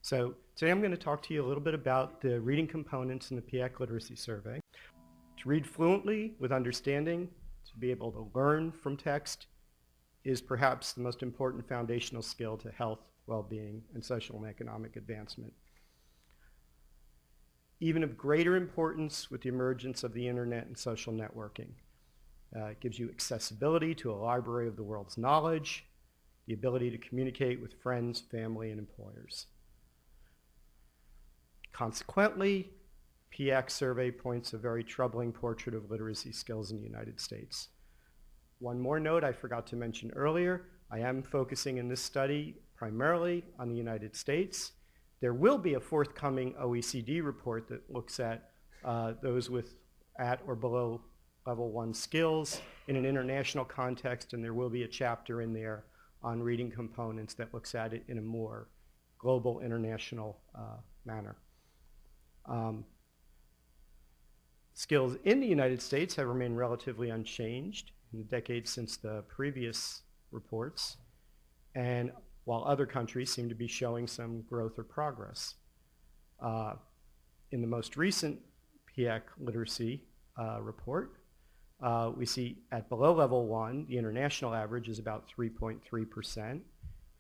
So today I'm going to talk to you a little bit about the reading components in the PIAAC Literacy Survey. To read fluently with understanding, to be able to learn from text, is perhaps the most important foundational skill to health, well-being, and social and economic advancement. Even of greater importance with the emergence of the internet and social networking. It gives you accessibility to a library of the world's knowledge, the ability to communicate with friends, family, and employers. Consequently, PIAAC survey points a very troubling portrait of literacy skills in the United States. One more note I forgot to mention earlier, I am focusing in this study primarily on the United States. There will be a forthcoming OECD report that looks at those with at or below level 1 skills in an international context, and there will be a chapter in there on reading components that looks at it in a more global international manner. Skills in the United States have remained relatively unchanged in the decades since the previous reports, and while other countries seem to be showing some growth or progress. In the most recent PIAAC literacy report, we see at below level 1, the international average is about 3.3%,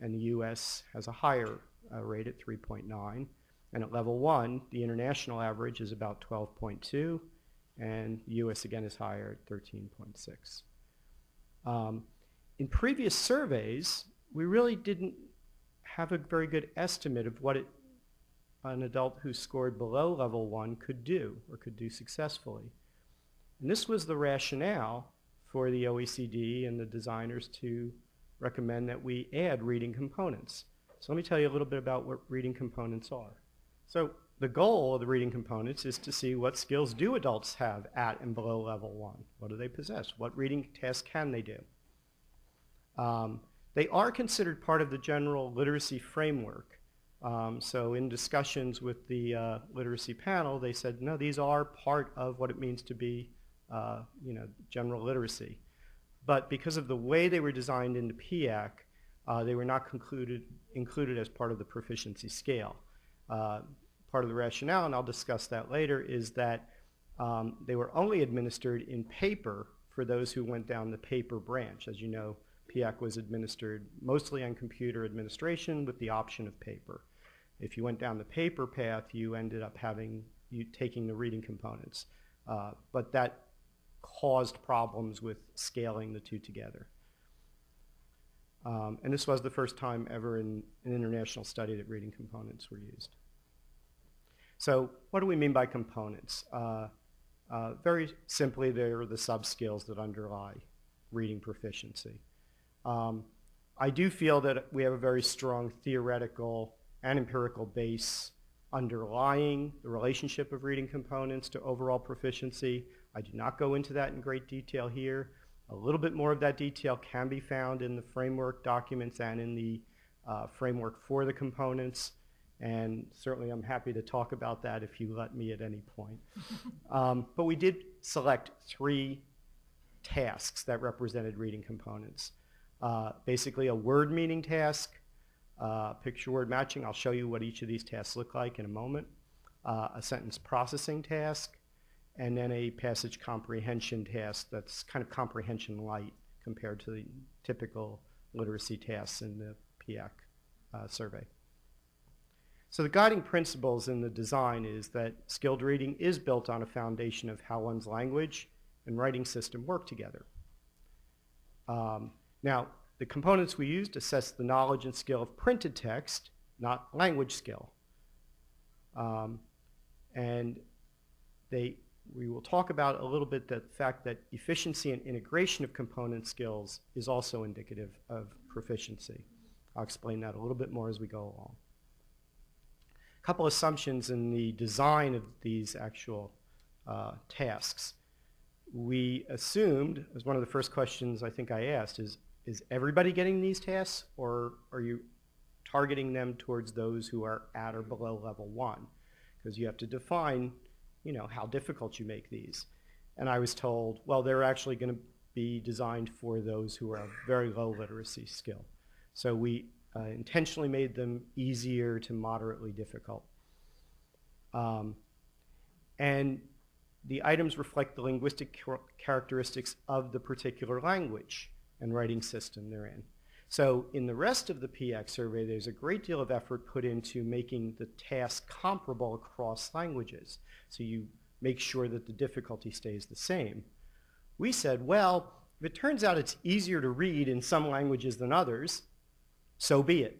and the US has a higher rate at 3.9. And at level 1, the international average is about 12.2, and the US again is higher at 13.6. In previous surveys, we really didn't have a very good estimate of what an adult who scored below level 1 could do, or could do successfully. And this was the rationale for the OECD and the designers to recommend that we add reading components. So let me tell you a little bit about what reading components are. So the goal of the reading components is to see what skills do adults have at and below level 1. What do they possess? What reading tasks can they do? They are considered part of the general literacy framework. So in discussions with the literacy panel, they said, no, these are part of what it means to be general literacy. But because of the way they were designed into PIAAC, they were not included as part of the proficiency scale. Part of the rationale, and I'll discuss that later, is that they were only administered in paper for those who went down the paper branch. As you know, PIAAC was administered mostly on computer administration with the option of paper. If you went down the paper path, you ended up taking the reading components. But that caused problems with scaling the two together. And this was the first time ever in an international study that reading components were used. So what do we mean by components? Very simply, they're the sub-skills that underlie reading proficiency. I do feel that we have a very strong theoretical and empirical base underlying the relationship of reading components to overall proficiency. I do not go into that in great detail here. A little bit more of that detail can be found in the framework documents and in the framework for the components. And certainly I'm happy to talk about that if you let me at any point. But we did select 3 tasks that represented reading components. Basically a word meaning task, picture word matching. I'll show you what each of these tasks look like in a moment. A sentence processing task, and then a passage comprehension task that's kind of comprehension light compared to the typical literacy tasks in the PIAAC survey. So the guiding principles in the design is that skilled reading is built on a foundation of how one's language and writing system work together. Now, the components we used assess the knowledge and skill of printed text, not language skill. And we will talk about a little bit the fact that efficiency and integration of component skills is also indicative of proficiency. I'll explain that a little bit more as we go along. A couple assumptions in the design of these actual tasks. We assumed, as one of the first questions I think I asked, is everybody getting these tasks, or are you targeting them towards those who are at or below level 1? Because you have to define, how difficult you make these. And I was told, well, they're actually going to be designed for those who are very low literacy skill. So we intentionally made them easier to moderately difficult. And the items reflect the linguistic characteristics of the particular language and writing system they're in. So in the rest of the PIAAC survey, there's a great deal of effort put into making the task comparable across languages. So you make sure that the difficulty stays the same. We said, well, if it turns out it's easier to read in some languages than others, so be it.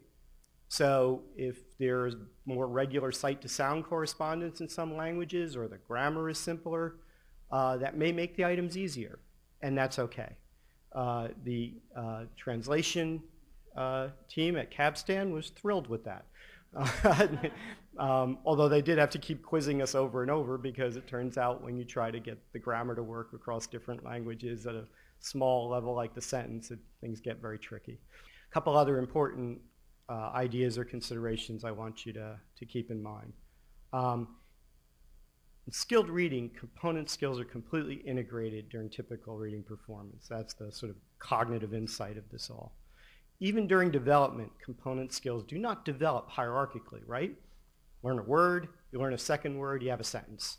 So if there's more regular sight-to-sound correspondence in some languages, or the grammar is simpler, that may make the items easier, and that's okay. The translation team at Capstan was thrilled with that. Although they did have to keep quizzing us over and over, because it turns out when you try to get the grammar to work across different languages at a small level like the sentence, things get very tricky. A couple other important ideas or considerations I want you to keep in mind. In skilled reading, component skills are completely integrated during typical reading performance. That's the sort of cognitive insight of this all. Even during development, component skills do not develop hierarchically, right? Learn a word, you learn a second word, you have a sentence.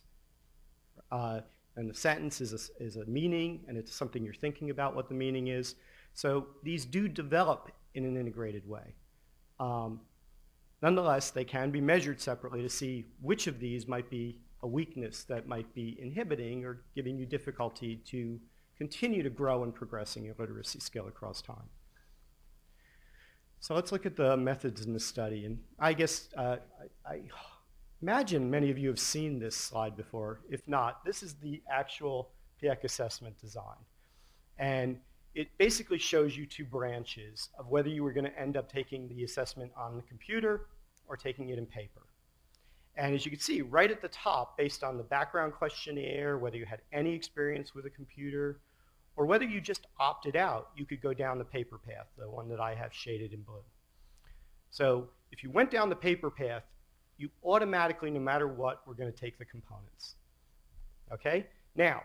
And the sentence is a meaning, and it's something you're thinking about what the meaning is. So these do develop in an integrated way. Nonetheless, they can be measured separately to see which of these might be a weakness that might be inhibiting or giving you difficulty to continue to grow and progressing your literacy skill across time. So let's look at the methods in the study. And I guess I imagine many of you have seen this slide before. If not, this is the actual PIAAC assessment design. And it basically shows you two branches of whether you were going to end up taking the assessment on the computer or taking it in paper. And as you can see, right at the top, based on the background questionnaire, whether you had any experience with a computer, or whether you just opted out, you could go down the paper path, the one that I have shaded in blue. So if you went down the paper path, you automatically, no matter what, were going to take the components. Okay? Now,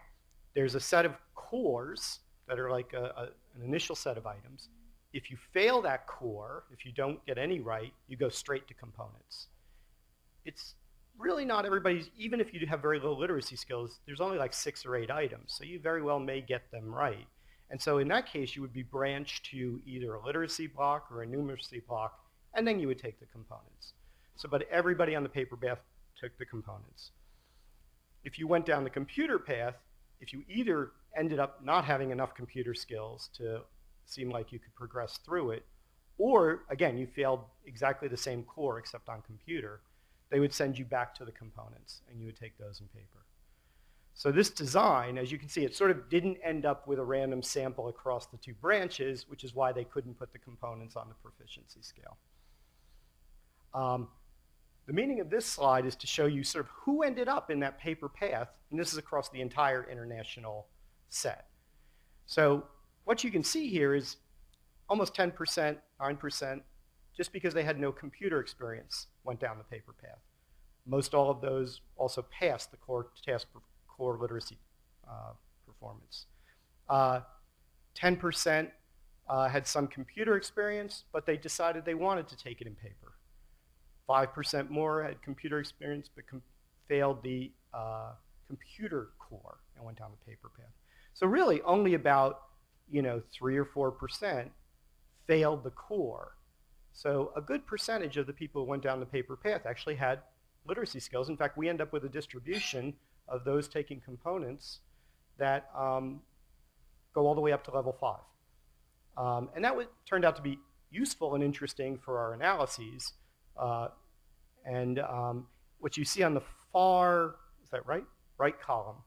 there's a set of cores that are like an initial set of items. If you fail that core, if you don't get any right, you go straight to components. It's really not everybody's, even if you have very low literacy skills, there's only like 6 or 8 items, so you very well may get them right. And so in that case, you would be branched to either a literacy block or a numeracy block, and then you would take the components. So, but everybody on the paper path took the components. If you went down the computer path, if you either ended up not having enough computer skills to seem like you could progress through it, or again, you failed exactly the same core except on computer, they would send you back to the components and you would take those in paper. So this design, as you can see, it sort of didn't end up with a random sample across the 2 branches, which is why they couldn't put the components on the proficiency scale. The meaning of this slide is to show you sort of who ended up in that paper path, and this is across the entire international set. So what you can see here is almost 10%, 9%, just because they had no computer experience, went down the paper path. Most all of those also passed the core literacy performance. 10% had some computer experience, but they decided they wanted to take it in paper. 5% more had computer experience, but failed the computer core and went down the paper path. So really, only about 3 or 4% failed the core. So a good percentage of the people who went down the paper path actually had literacy skills. In fact, we end up with a distribution of those taking components that go all the way up to level 5. And that turned out to be useful and interesting for our analyses. What you see on the far, is that right column,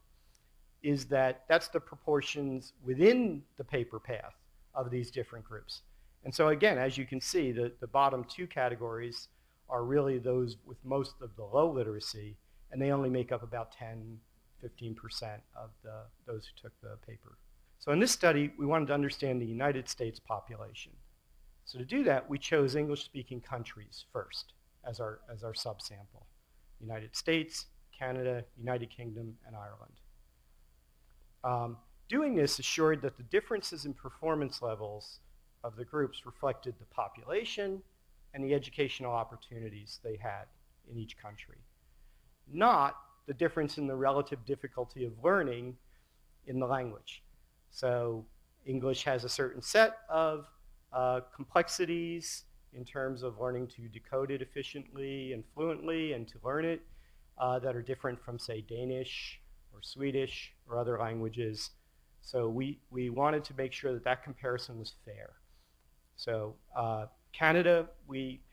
is that's the proportions within the paper path of these different groups. And so again, as you can see, the bottom 2 categories are really those with most of the low literacy, and they only make up about 10, 15% of those who took the paper. So in this study, we wanted to understand the United States population. So to do that, we chose English-speaking countries first as our subsample. United States, Canada, United Kingdom, and Ireland. Doing this assured that the differences in performance levels of the groups reflected the population and the educational opportunities they had in each country, not the difference in the relative difficulty of learning in the language. So English has a certain set of complexities in terms of learning to decode it efficiently and fluently and to learn it that are different from, say, Danish or Swedish or other languages. So we wanted to make sure that that comparison was fair. So Canada,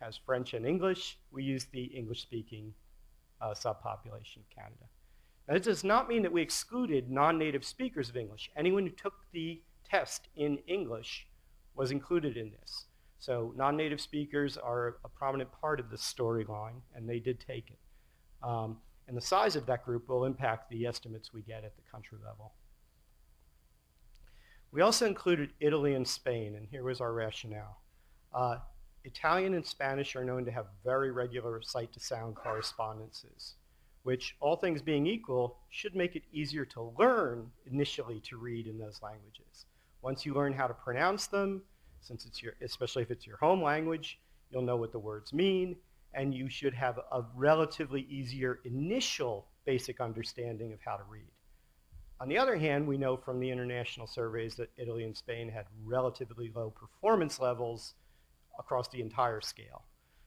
has French and English. We use the English-speaking subpopulation of Canada. Now, it does not mean that we excluded non-native speakers of English. Anyone who took the test in English was included in this. So non-native speakers are a prominent part of this storyline, and they did take it. And the size of that group will impact the estimates we get at the country level. We also included Italy and Spain, and here was our rationale. Italian and Spanish are known to have very regular sight-to-sound correspondences, which, all things being equal, should make it easier to learn initially to read in those languages. Once you learn how to pronounce them, since it's especially if it's your home language, you'll know what the words mean, and you should have a relatively easier initial basic understanding of how to read. On the other hand, we know from the international surveys that Italy and Spain had relatively low performance levels across the entire scale.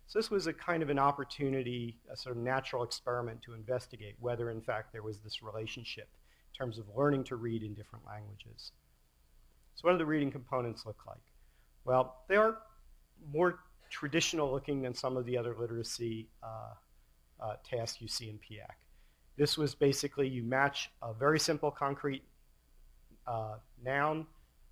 So this was a kind of an opportunity, a sort of natural experiment to investigate whether in fact there was this relationship in terms of learning to read in different languages. So what do the reading components look like? Well, they are more traditional looking than some of the other literacy tasks you see in PIAAC. This was basically you match a very simple concrete noun,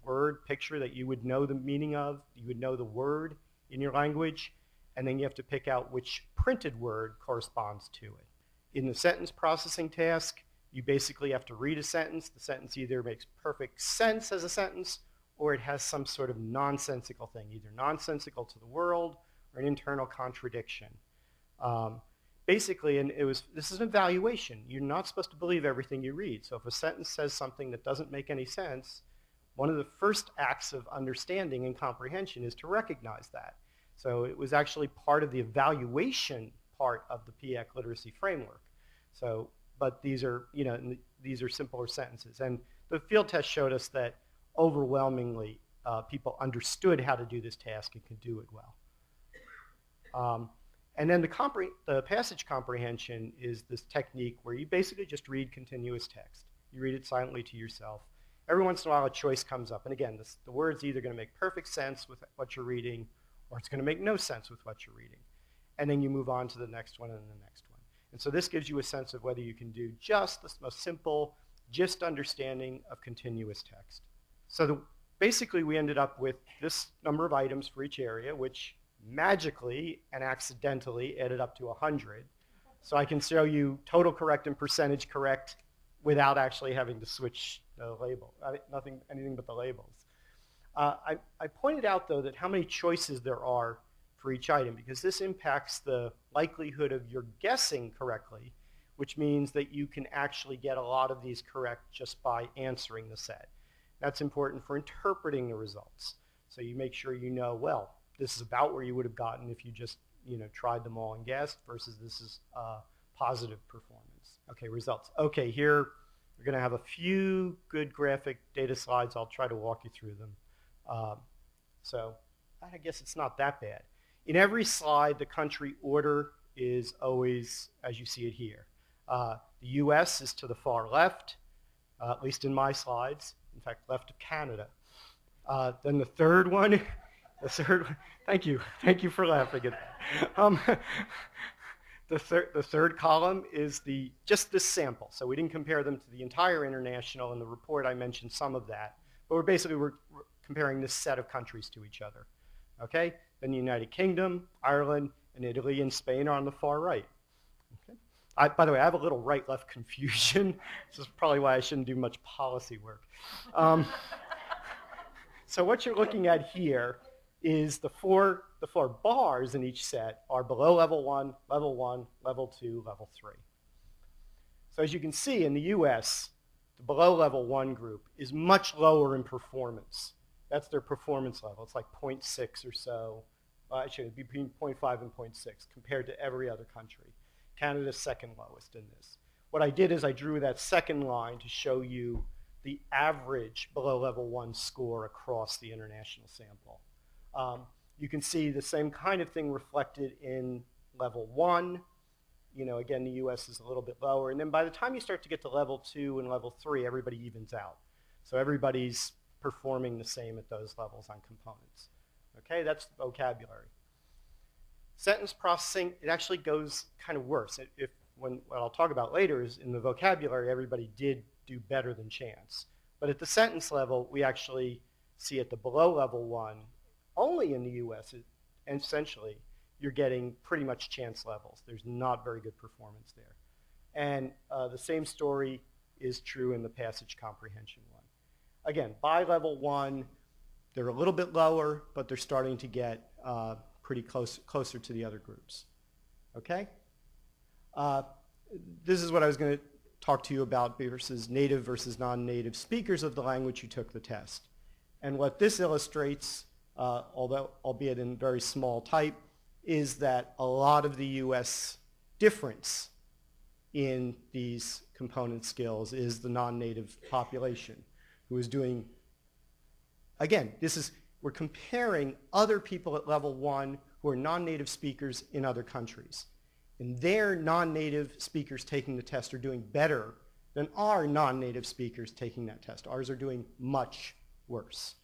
word, picture that you would know the meaning of, you would know the word in your language, and then you have to pick out which printed word corresponds to it. In the sentence processing task, you basically have to read a sentence. The sentence either makes perfect sense as a sentence or it has some sort of nonsensical thing, either nonsensical to the world or an internal contradiction. Basically, and this is an evaluation. You're not supposed to believe everything you read. So if a sentence says something that doesn't make any sense, one of the first acts of understanding and comprehension is to recognize that. So it was actually part of the evaluation part of the PIAAC literacy framework. So, but these are simpler sentences. And the field test showed us that overwhelmingly people understood how to do this task and could do it well. And then the passage comprehension is this technique where you basically just read continuous text. You read it silently to yourself. Every once in a while a choice comes up. And again, the word's either going to make perfect sense with what you're reading or it's going to make no sense with what you're reading. And then you move on to the next one and the next one. And so this gives you a sense of whether you can do just the most simple, just understanding of continuous text. So basically we ended up with this number of items for each area, which magically and accidentally added up to 100. So I can show you total correct and percentage correct without actually having to switch the label, anything but the labels. I pointed out, though, that how many choices there are for each item, because this impacts the likelihood of your guessing correctly, which means that you can actually get a lot of these correct just by answering the set. That's important for interpreting the results. So you make sure you know, well, this is about where you would have gotten if you just tried them all and guessed, versus this is positive performance. Okay, results. Okay, here we're going to have a few good graphic data slides. I'll try to walk you through them. So I guess it's not that bad. In every slide, the country order is always as you see it here. The US is to the far left, at least in my slides. In fact, left of Canada. Then the third one, thank you for laughing at that. The third column is just this sample. So we didn't compare them to the entire international. In the report, I mentioned some of that. But we're comparing this set of countries to each other. Okay? Then the United Kingdom, Ireland, and Italy and Spain are on the far right. Okay? By the way, I have a little right-left confusion. This is probably why I shouldn't do much policy work. So what you're looking at here is the four bars in each set are below level 1, level 2, level 3. So as you can see in the US, the below level 1 group is much lower in performance That's their performance level. It's like 0.6 or so. Actually, it'd be between 0.5 and 0.6 compared to every other country. Canada's second lowest in this. What I did is I drew that second line to show you the average below level 1 score across the international sample. You can see the same kind of thing reflected in level 1. You know, again, the US is a little bit lower. And then by the time you start to get to level 2 and level 3, everybody evens out. So everybody's performing the same at those levels on components. Okay, that's vocabulary. Sentence processing, it actually goes kind of worse. What I'll talk about later is in the vocabulary, everybody did do better than chance. But at the sentence level, we actually see at the below level 1, only in the US, and essentially, you're getting pretty much chance levels. There's not very good performance there. And the same story is true in the passage comprehension one. Again, by level 1, they're a little bit lower, but they're starting to get pretty closer to the other groups. Okay? This is what I was going to talk to you about versus native versus non-native speakers of the language who took the test. And what this illustrates, although albeit in very small type, is that a lot of the US difference in these component skills is the non-native population who is doing, again, we're comparing other people at level 1 who are non-native speakers in other countries. And their non-native speakers taking the test are doing better than our non-native speakers taking that test. Ours are doing much worse.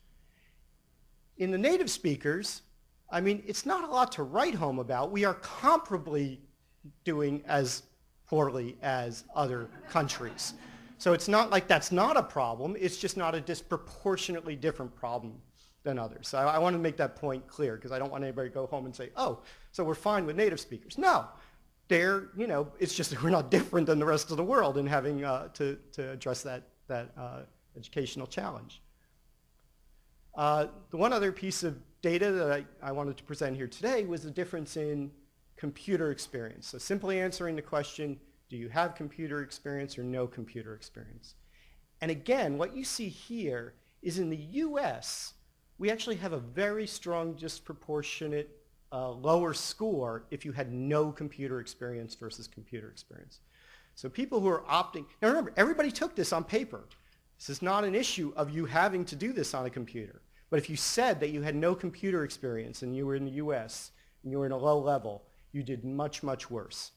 In the native speakers, I mean, it's not a lot to write home about. We are comparably doing as poorly as other countries. So it's not like that's not a problem. It's just not a disproportionately different problem than others. So I want to make that point clear because I don't want anybody to go home and say, oh, so we're fine with native speakers. No, it's just that we're not different than the rest of the world in having to address that educational challenge. The one other piece of data that I wanted to present here today was the difference in computer experience. So simply answering the question, do you have computer experience or no computer experience? And again, what you see here is in the US, we actually have a very strong disproportionate lower score if you had no computer experience versus computer experience. So people who are opting, now remember, everybody took this on paper. This is not an issue of you having to do this on a computer. But if you said that you had no computer experience and you were in the US and you were in a low level, you did much, much worse.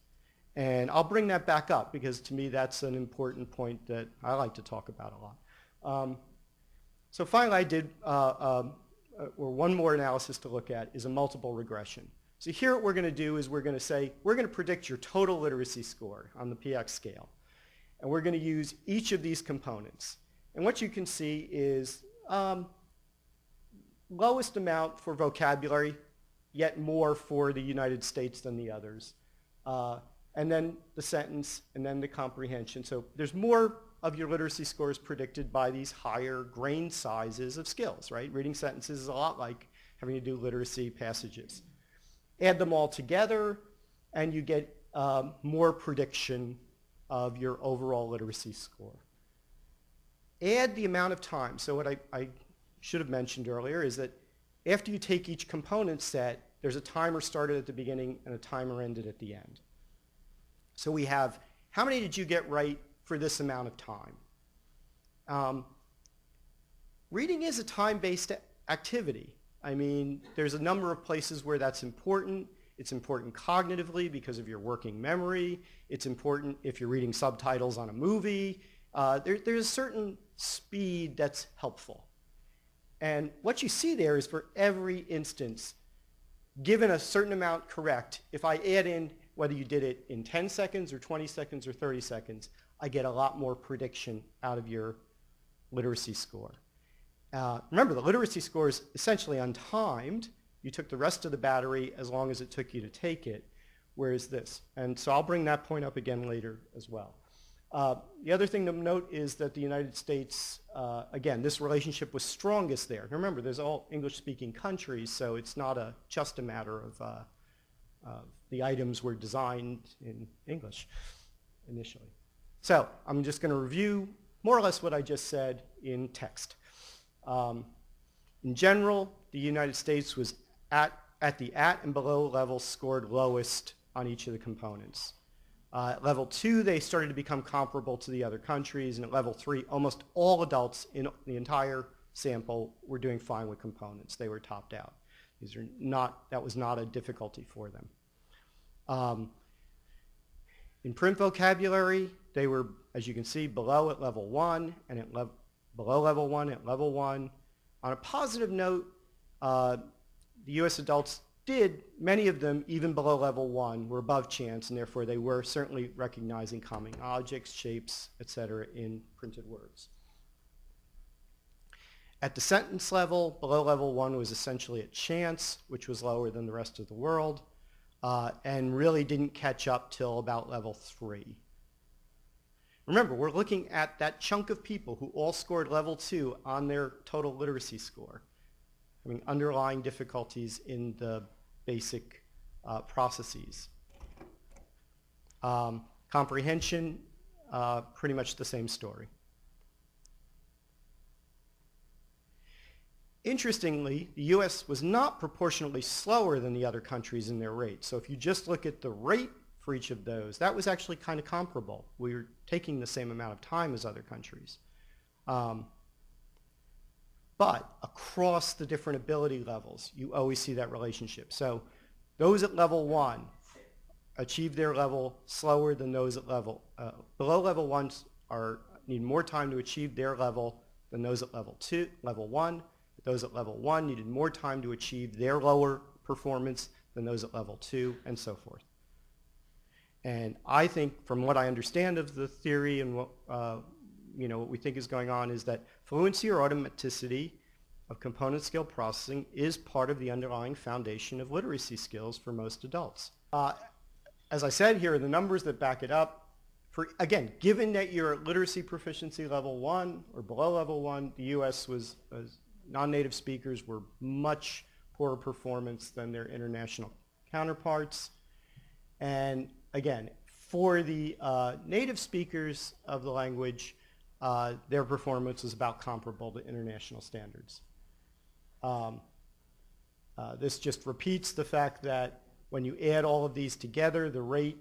And I'll bring that back up because to me that's an important point that I like to talk about a lot. So finally I did, or one more analysis to look at is a multiple regression. So here what we're going to do is we're going to say, we're going to predict your total literacy score on the PIAAC scale. And we're going to use each of these components. And what you can see is lowest amount for vocabulary, yet more for the United States than the others. And then the sentence, and then the comprehension. So there's more of your literacy scores predicted by these higher grain sizes of skills, right? Reading sentences is a lot like having to do literacy passages. Add them all together, and you get more prediction of your overall literacy score. Add the amount of time. So what I should have mentioned earlier is that after you take each component set, there's a timer started at the beginning and a timer ended at the end. So we have, how many did you get right for this amount of time? Reading is a time-based activity. I mean, there's a number of places where that's important. It's important cognitively because of your working memory. It's important if you're reading subtitles on a movie. There's a certain speed that's helpful. And what you see there is for every instance, given a certain amount correct, if I add in whether you did it in 10 seconds or 20 seconds or 30 seconds, I get a lot more prediction out of your literacy score. Remember, the literacy score is essentially untimed. You took the rest of the battery as long as it took you to take it, whereas this. And so I'll bring that point up again later as well. The other thing to note is that the United States, again, this relationship was strongest there. Remember, there's all English-speaking countries, so it's not just a matter of the items were designed in English initially. So I'm just going to review more or less what I just said in text. In general, the United States was at the at and below level scored lowest on each of the components. At level 2, they started to become comparable to the other countries, and at level 3, almost all adults in the entire sample were doing fine with components. They were topped out. That was not a difficulty for them. In print vocabulary, they were, as you can see, below at level 1 and below level 1 at level 1. On a positive note, the U.S. adults did, many of them, even below level 1, were above chance, and therefore they were certainly recognizing common objects, shapes, etc. in printed words. At the sentence level, below level 1 was essentially at chance, which was lower than the rest of the world, and really didn't catch up till about level 3. Remember, we're looking at that chunk of people who all scored level 2 on their total literacy score, having underlying difficulties in the basic processes. Comprehension, pretty much the same story. Interestingly, the U.S. was not proportionally slower than the other countries in their rate. So if you just look at the rate for each of those, that was actually kind of comparable. We were taking the same amount of time as other countries. But across the different ability levels, you always see that relationship. So those at level 1 achieve their level slower than those at level, below level 1 need more time to achieve their level than those at level 1. Those at level 1 needed more time to achieve their lower performance than those at level 2, and so forth. And I think, from what I understand of the theory and what what we think is going on, is that fluency or automaticity of component skill processing is part of the underlying foundation of literacy skills for most adults. As I said, here are the numbers that back it up. Again, given that you're at literacy proficiency level 1 or below level 1, the U.S. non-native speakers were much poorer performance than their international counterparts. And again, for the native speakers of the language, their performance was about comparable to international standards. This just repeats the fact that when you add all of these together, the rate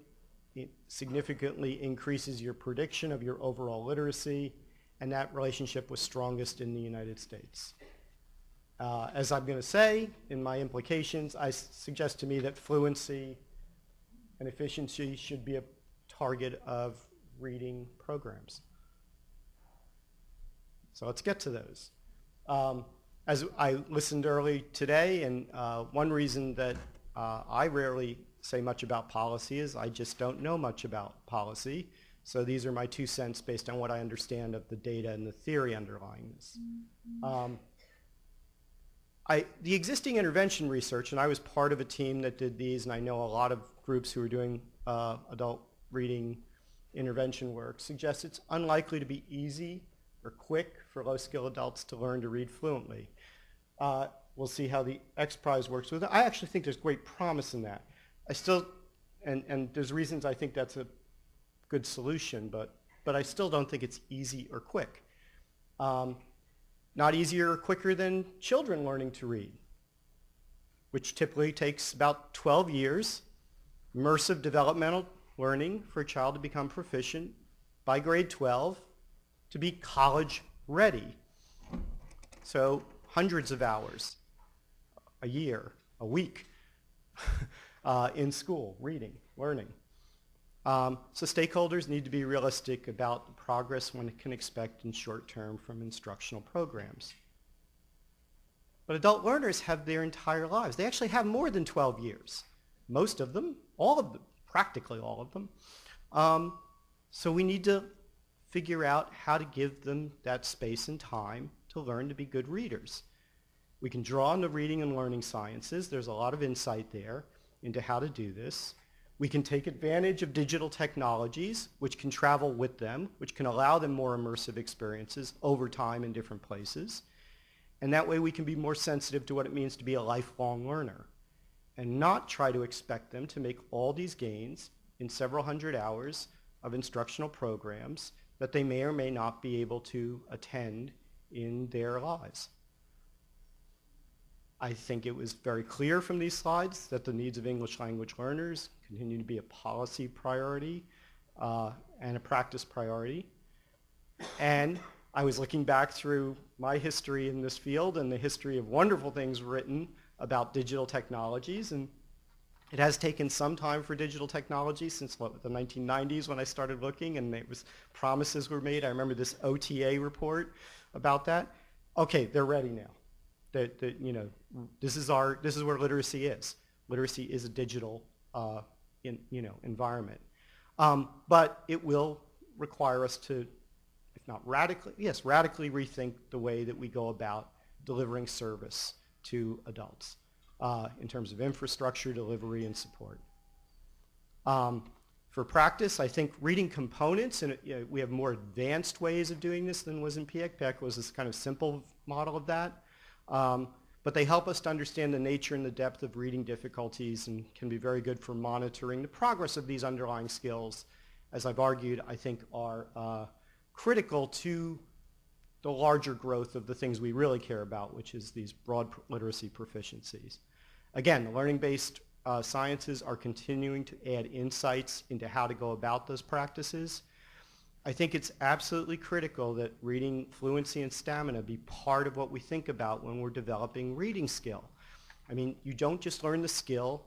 significantly increases your prediction of your overall literacy, and that relationship was strongest in the United States. As I'm going to say in my implications, I suggest to me that fluency and efficiency should be a target of reading programs. So let's get to those. As I listened early today, and one reason that I rarely say much about policy is I just don't know much about policy. So these are my 2 cents based on what I understand of the data and the theory underlying this. The existing intervention research, and I was part of a team that did these, and I know a lot of groups who are doing adult reading intervention work, suggests it's unlikely to be easy or quick for low-skill adults to learn to read fluently. We'll see how the X Prize works with it. I actually think there's great promise in that. And there's reasons I think that's a good solution, but I still don't think it's easy or quick. Not easier or quicker than children learning to read, which typically takes about 12 years, immersive developmental learning for a child to become proficient by grade 12 to be college ready. So hundreds of hours a year, a week in school, reading, learning. So stakeholders need to be realistic about the progress one can expect in short term from instructional programs. But adult learners have their entire lives. They actually have more than 12 years. Most of them, all of them, practically all of them. So we need to figure out how to give them that space and time to learn to be good readers. We can draw on the reading and learning sciences. There's a lot of insight there into how to do this. We can take advantage of digital technologies, which can travel with them, which can allow them more immersive experiences over time in different places. And that way we can be more sensitive to what it means to be a lifelong learner and not try to expect them to make all these gains in several hundred hours of instructional programs that they may or may not be able to attend in their lives. I think it was very clear from these slides that the needs of English language learners continue to be a policy priority and a practice priority. And I was looking back through my history in this field and the history of wonderful things written about digital technologies, and it has taken some time for digital technology since the 1990s when I started looking, and promises were made. I remember this OTA report about that. Okay, they're ready now. This is where literacy is. Literacy is a digital environment, but it will require us to, if not radically rethink the way that we go about delivering service to adults in terms of infrastructure, delivery, and support. For practice, I think reading components, and we have more advanced ways of doing this than was in PIAAC. PIAAC was this kind of simple model of that. But they help us to understand the nature and the depth of reading difficulties and can be very good for monitoring the progress of these underlying skills, as I've argued, I think are critical to the larger growth of the things we really care about, which is these broad literacy proficiencies. Again, the learning-based sciences are continuing to add insights into how to go about those practices. I think it's absolutely critical that reading fluency and stamina be part of what we think about when we're developing reading skill. I mean, you don't just learn the skill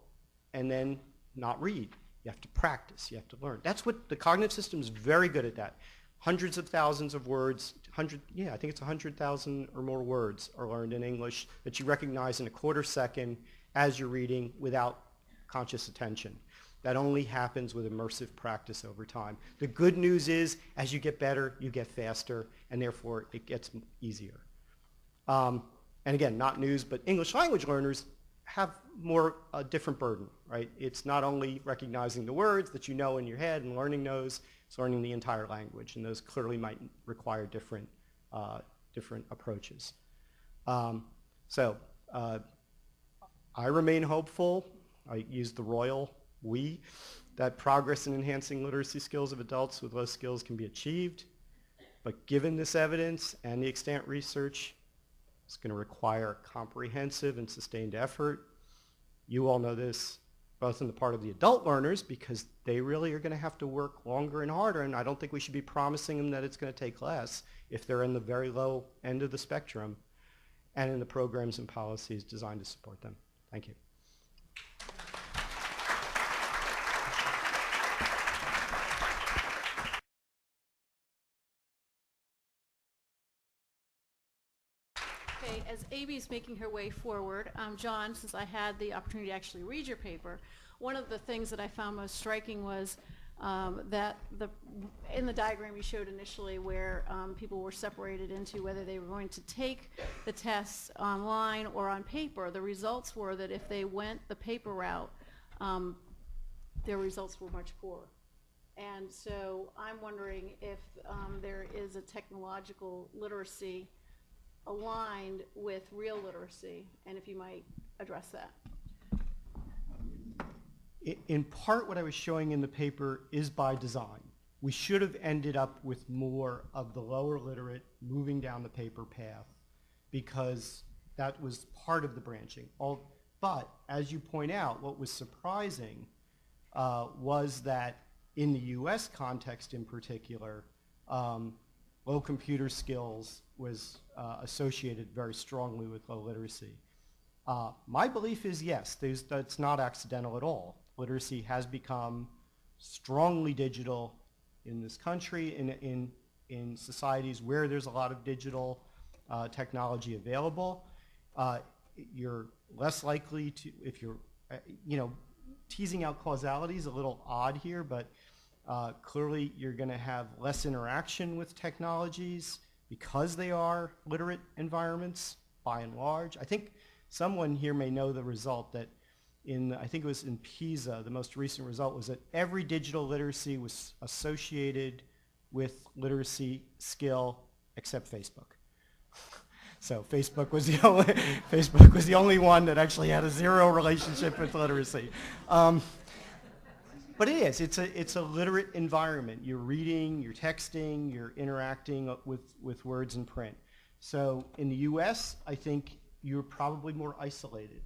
and then not read. You have to practice, you have to learn. That's what the cognitive system is very good at that. Hundreds of thousands of words, I think it's 100,000 or more words are learned in English that you recognize in a quarter second as you're reading without conscious attention. That only happens with immersive practice over time. The good news is, as you get better, you get faster, and therefore it gets easier. And again, not news, but English language learners have a different burden, right? It's not only recognizing the words that you know in your head and learning those, it's learning the entire language, and those clearly might require different approaches. I remain hopeful. I use the royal we, that progress in enhancing literacy skills of adults with low skills can be achieved. But given this evidence and the extant research, it's going to require comprehensive and sustained effort. You all know this, both on the part of the adult learners, because they really are going to have to work longer and harder, and I don't think we should be promising them that it's going to take less if they're in the very low end of the spectrum, and in the programs and policies designed to support them. Thank you. As Amy's making her way forward, John, since I had the opportunity to actually read your paper, one of the things that I found most striking was that in the diagram you showed initially where people were separated into whether they were going to take the tests online or on paper, the results were that if they went the paper route, their results were much poorer. And so I'm wondering if there is a technological literacy aligned with real literacy, and if you might address that. In part, what I was showing in the paper is by design. We should have ended up with more of the lower literate moving down the paper path because that was part of the branching. But as you point out, what was surprising was that in the US context in particular, low computer skills was associated very strongly with low literacy. My belief is yes, that's not accidental at all. Literacy has become strongly digital in this country, in societies where there's a lot of digital technology available. You're less likely to, if you're, teasing out causality is a little odd here, but clearly you're going to have less interaction with technologies because they are literate environments by and large. I think someone here may know the result that I think it was in PISA, the most recent result was that every digital literacy was associated with literacy skill except Facebook. So Facebook was the only one that actually had a zero relationship with literacy. But it's a literate environment. You're reading, you're texting, you're interacting with words in print. So in the US, I think you're probably more isolated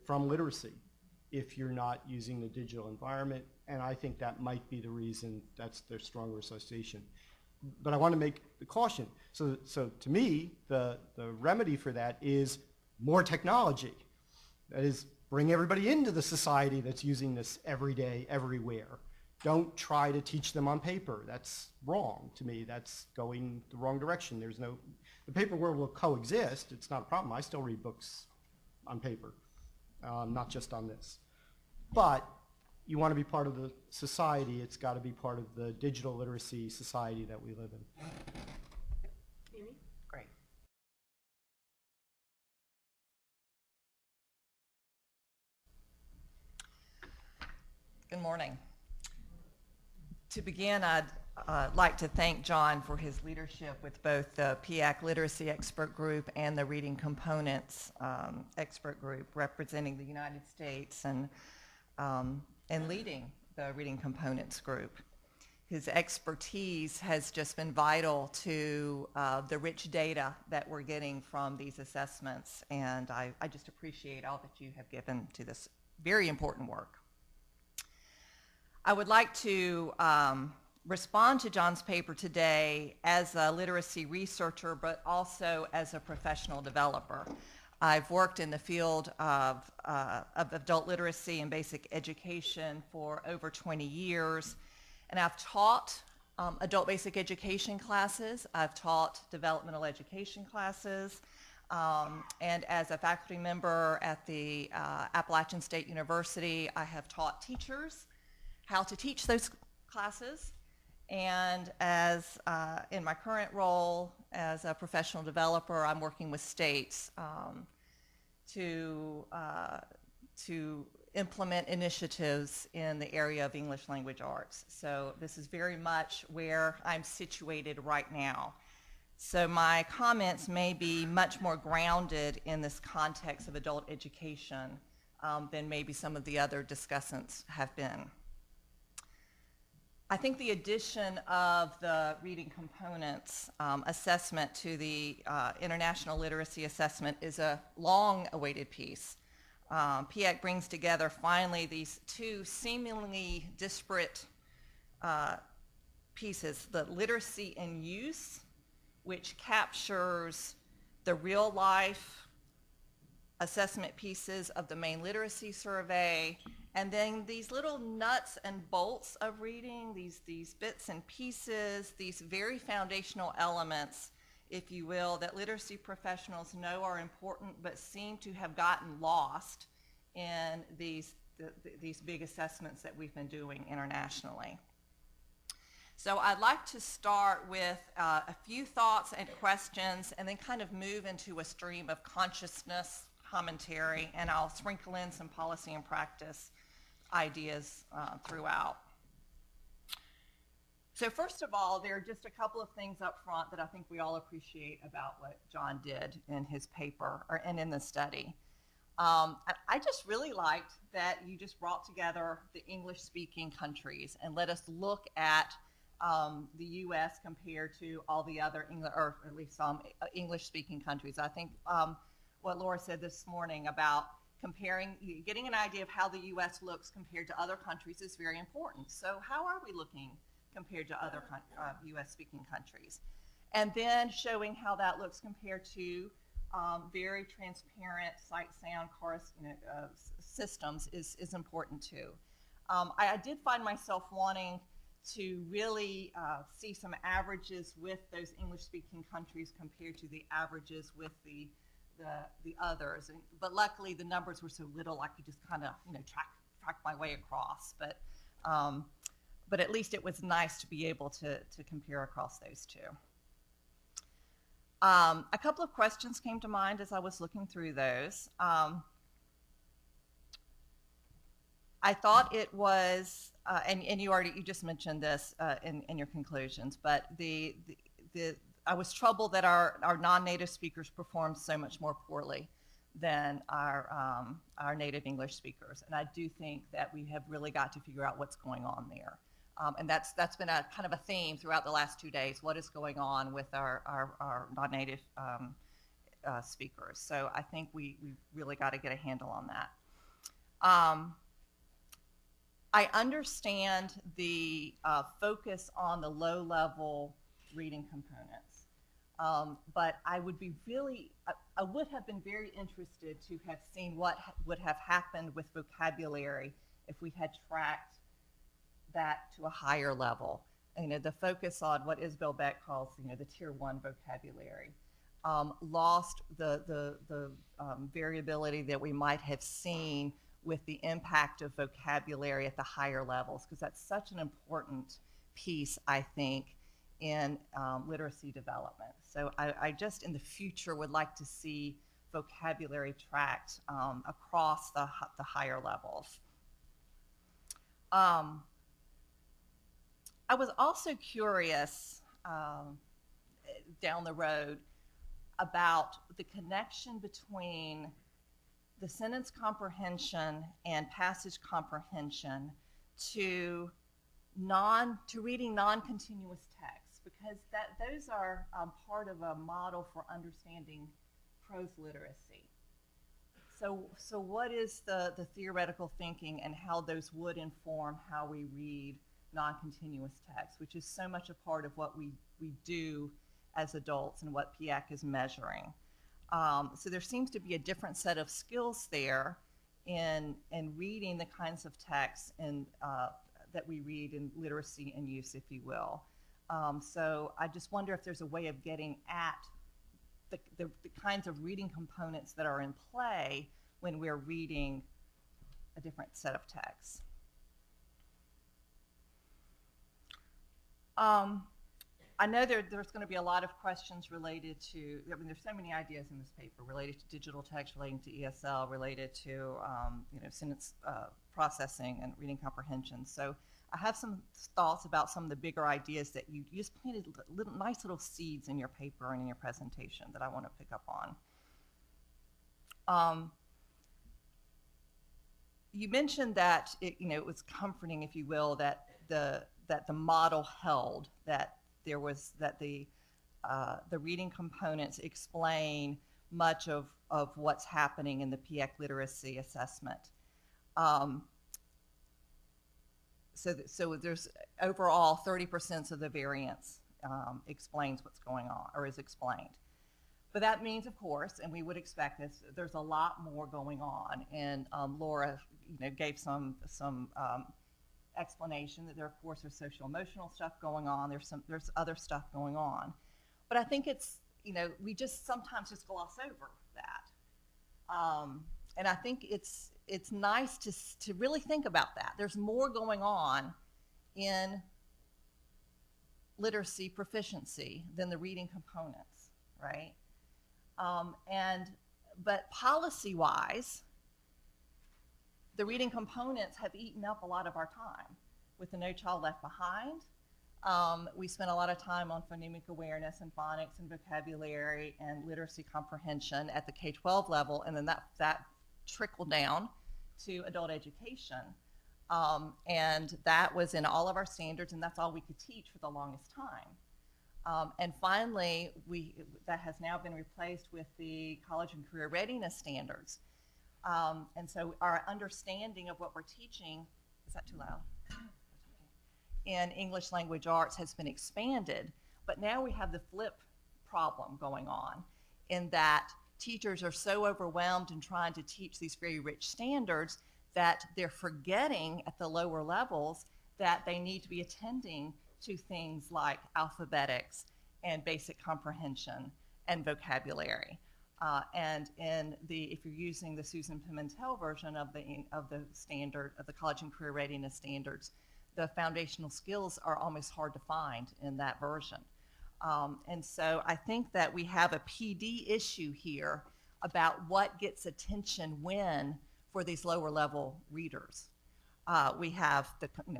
from literacy if you're not using the digital environment, and I think that might be the reason that's their stronger association. But I want to make the caution. So to me, the remedy for that is more technology. That is, bring everybody into the society that's using this every day, everywhere. Don't try to teach them on paper. That's wrong to me. That's going the wrong direction. The paper world will coexist. It's not a problem. I still read books on paper, not just on this. But you want to be part of the society, it's got to be part of the digital literacy society that we live in. Amy? Great. Good morning. To begin, I'd like to thank John for his leadership with both the PIAAC Literacy Expert Group and the Reading Components Expert Group, representing the United States and leading the Reading Components Group. His expertise has just been vital to the rich data that we're getting from these assessments, and I just appreciate all that you have given to this very important work. I would like to respond to John's paper today as a literacy researcher, but also as a professional developer. I've worked in the field of adult literacy and basic education for over 20 years, and I've taught adult basic education classes. I've taught developmental education classes, and as a faculty member at the Appalachian State University, I have taught teachers how to teach those classes. And as in my current role as a professional developer, I'm working with states to implement initiatives in the area of English language arts. So this is very much where I'm situated right now. So my comments may be much more grounded in this context of adult education than maybe some of the other discussants have been. I think the addition of the reading components assessment to the International Literacy Assessment is a long-awaited piece. PIAAC brings together finally these two seemingly disparate pieces, the literacy in use, which captures the real-life assessment pieces of the main literacy survey, and then these little nuts and bolts of reading, these bits and pieces, these very foundational elements, if you will, that literacy professionals know are important but seem to have gotten lost in these big assessments that we've been doing internationally. So I'd like to start with a few thoughts and questions and then kind of move into a stream of consciousness commentary, and I'll sprinkle in some policy and practice ideas throughout. So first of all, there are just a couple of things up front that I think we all appreciate about what John did in his paper and in the study. I just really liked that you just brought together the English-speaking countries and let us look at the U.S. compared to all the other, or at least some English-speaking countries. I think what Laura said this morning about comparing, getting an idea of how the U.S. looks compared to other countries is very important. So how are we looking compared to other U.S.-speaking countries? And then showing how that looks compared to very transparent sight, sound, chorus, systems is important too. I did find myself wanting to really see some averages with those English-speaking countries compared to the averages with the others, but luckily the numbers were so little I could just kind of track my way across. But at least it was nice to be able to compare across those two. A couple of questions came to mind as I was looking through those. I thought it was, and you just mentioned this in your conclusions, but I was troubled that our non-native speakers performed so much more poorly than our native English speakers, and I do think that we have really got to figure out what's going on there. And that's been a kind of a theme throughout the last 2 days. What is going on with our non-native speakers. So I think we really got to get a handle on that. I understand the focus on the low-level reading components, but I would be I would have been very interested to have seen what would have happened with vocabulary if we had tracked that to a higher level. The focus on what Isabel Beck calls, the tier 1 vocabulary, lost the variability that we might have seen with the impact of vocabulary at the higher levels, because that's such an important piece, I think, in literacy development. So I just in the future would like to see vocabulary tracked across the higher levels. I was also curious down the road about the connection between the sentence comprehension and passage comprehension to reading non-continuous text, because those are part of a model for understanding prose literacy. So what is the theoretical thinking and how those would inform how we read non-continuous text, which is so much a part of what we do as adults and what PIAAC is measuring. So there seems to be a different set of skills there in reading the kinds of texts that we read in literacy and use, if you will. So I just wonder if there's a way of getting at the kinds of reading components that are in play when we're reading a different set of texts. I know there's going to be a lot of questions related to, there's so many ideas in this paper related to digital text, relating to ESL, related to sentence processing and reading comprehension. So I have some thoughts about some of the bigger ideas that you just planted nice little seeds in your paper and in your presentation that I want to pick up on. You mentioned that it was comforting, if you will, that the model held, that the reading components explain much of what's happening in the PIAAC literacy assessment. So there's overall 30% of the variance explains what's going on, or is explained. But that means, of course, and we would expect this, there's a lot more going on. And Laura gave some explanation that there, of course, there's social emotional stuff going on. There's other stuff going on. But I think it's, we just sometimes just gloss over that. And I think it's nice to really think about that. There's more going on in literacy proficiency than the reading components, right? But policy-wise, the reading components have eaten up a lot of our time. With the No Child Left Behind, we spent a lot of time on phonemic awareness and phonics and vocabulary and literacy comprehension at the K-12 level, and then that trickled down to adult education. And that was in all of our standards, and that's all we could teach for the longest time. And finally, that has now been replaced with the college and career readiness standards. And so our understanding of what we're teaching, is that too loud? In English language arts has been expanded, but now we have the flip problem going on, in that teachers are so overwhelmed in trying to teach these very rich standards that they're forgetting at the lower levels that they need to be attending to things like alphabetics and basic comprehension and vocabulary. And if you're using the Susan Pimentel version of the standard, of the college and career readiness standards, the foundational skills are almost hard to find in that version. And so I think that we have a PD issue here about what gets attention when for these lower level readers. We have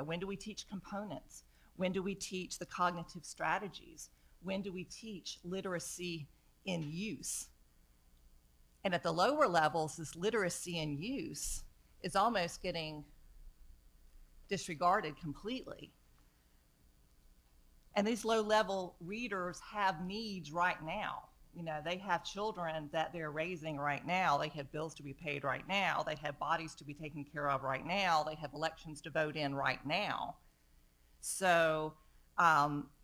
when do we teach components? When do we teach the cognitive strategies? When do we teach literacy in use? And at the lower levels, this literacy in use is almost getting disregarded completely. And these low-level readers have needs right now. You know, they have children that they're raising right now. They have bills to be paid right now. They have bodies to be taken care of right now. They have elections to vote in right now. So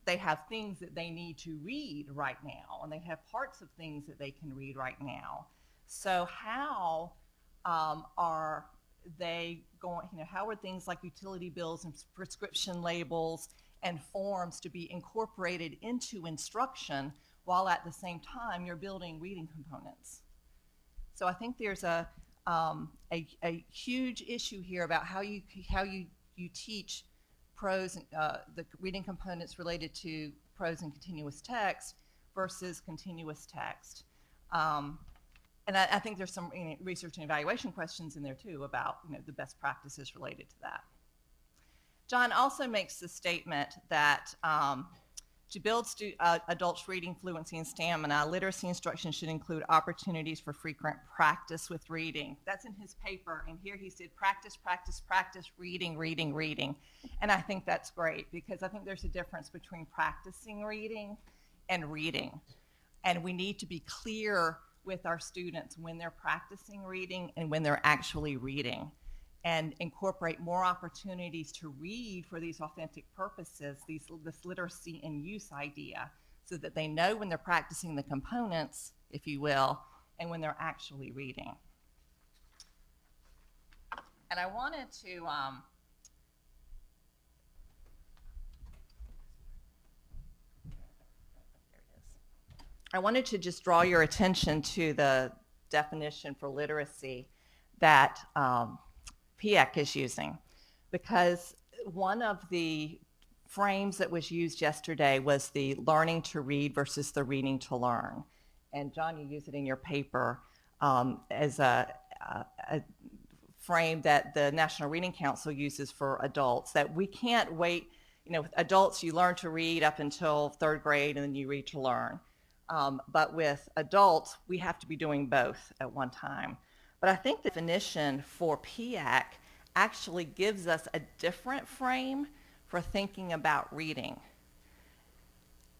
they have things that they need to read right now, and they have parts of things that they can read right now. So how are they going, you know, how are things like utility bills and prescription labels and forms to be incorporated into instruction while at the same time you're building reading components? So I think there's a huge issue here about how you teach prose, the reading components related to prose and continuous text versus continuous text. And I think there's some research and evaluation questions in there too about, you know, the best practices related to that. John also makes the statement that to build adults' reading fluency and stamina, literacy instruction should include opportunities for frequent practice with reading. That's in his paper, and here he said practice, practice, practice, reading, reading, reading. And I think that's great, because I think there's a difference between practicing reading and reading. And we need to be clear with our students when they're practicing reading and when they're actually reading, and incorporate more opportunities to read for these authentic purposes, this literacy and use idea, so that they know when they're practicing the components, if you will, and when they're actually reading. And I wanted to I wanted to just draw your attention to the definition for literacy that PIAAC is using, because one of the frames that was used yesterday was the learning to read versus the reading to learn. And John, you use it in your paper as a frame that the National Reading Council uses for adults, that we can't wait. You know, with adults, you learn to read up until third grade and then you read to learn. But with adults, we have to be doing both at one time. But I think the definition for PIAAC actually gives us a different frame for thinking about reading.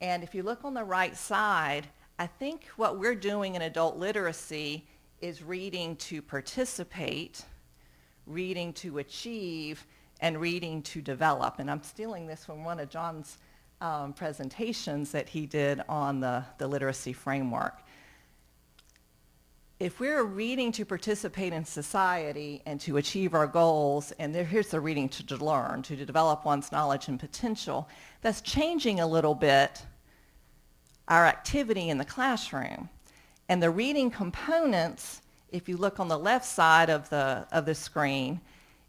And if you look on the right side, I think what we're doing in adult literacy is reading to participate, reading to achieve, and reading to develop. And I'm stealing this from one of John's presentations that he did on the literacy framework. If we're reading to participate in society and to achieve our goals, and here's the reading to learn, to develop one's knowledge and potential, that's changing a little bit our activity in the classroom. And the reading components, if you look on the left side of the screen,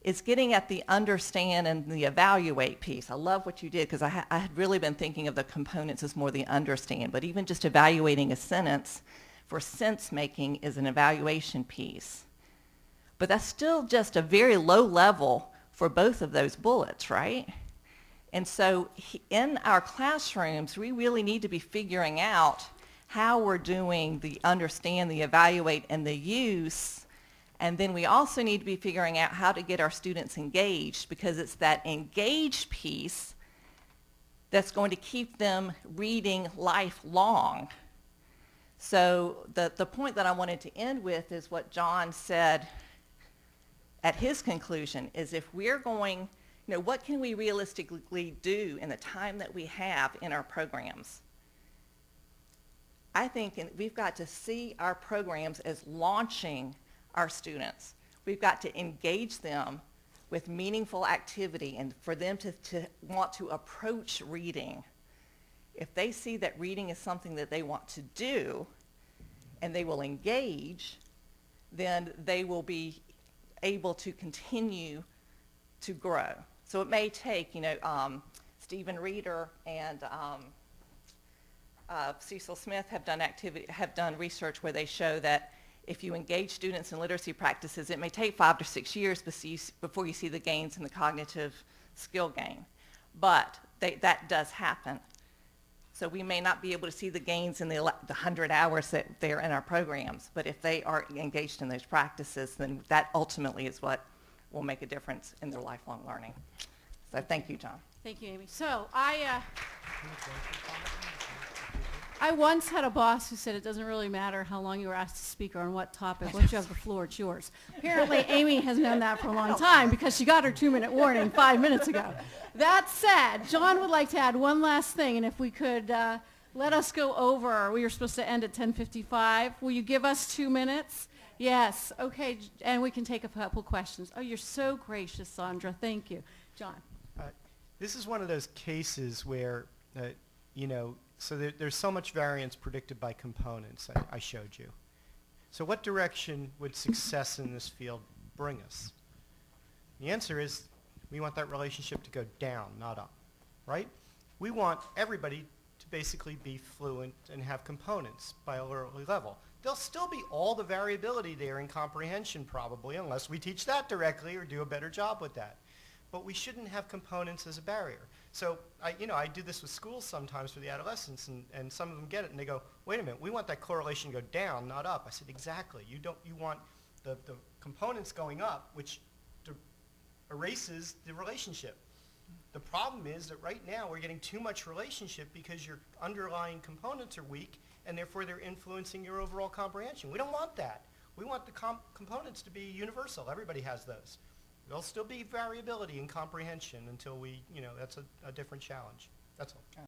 is getting at the understand and the evaluate piece. I love what you did, because I had really been thinking of the components as more the understand, but even just evaluating a sentence for sense making is an evaluation piece. But that's still just a very low level for both of those bullets, right? And so in our classrooms, we really need to be figuring out how we're doing the understand, the evaluate, and the use. And then we also need to be figuring out how to get our students engaged, because it's that engaged piece that's going to keep them reading lifelong. So the point that I wanted to end with is what John said at his conclusion, is if we're going, you know, what can we realistically do in the time that we have in our programs? I think we've got to see our programs as launching our students. We've got to engage them with meaningful activity, and for them to want to approach reading. If they see that reading is something that they want to do and they will engage, then they will be able to continue to grow. So it may take, you know, Stephen Reeder and Cecil Smith have done research where they show that if you engage students in literacy practices, it may take 5 to 6 years before you see the gains in the cognitive skill gain. But that does happen. So we may not be able to see the gains in the 100 hours that they're in our programs, but if they are engaged in those practices, then that ultimately is what will make a difference in their lifelong learning. So thank you, John. Thank you, Amy. So I I once had a boss who said it doesn't really matter how long you were asked to speak or on what topic. Once you have the floor, it's yours. Apparently, Amy has known that for a long time because she got her 2-minute warning 5 minutes ago. That said, John would like to add one last thing, and if we could let us go over. We were supposed to end at 10:55. Will you give us 2 minutes? Yes. Okay, and we can take a couple questions. Oh, you're so gracious, Sandra. Thank you. John. This is one of those cases where, so there's so much variance predicted by components I showed you. So what direction would success in this field bring us? The answer is we want that relationship to go down, not up, right? We want everybody to basically be fluent and have components by a early level. There'll still be all the variability there in comprehension probably, unless we teach that directly or do a better job with that. But we shouldn't have components as a barrier. So I do this with schools sometimes for the adolescents, and some of them get it, and they go, wait a minute, we want that correlation to go down, not up. I said, exactly. You want the components going up, which erases the relationship. The problem is that right now we're getting too much relationship because your underlying components are weak, and therefore they're influencing your overall comprehension. We don't want that. We want the components to be universal. Everybody has those. There'll still be variability in comprehension until that's a different challenge. That's all.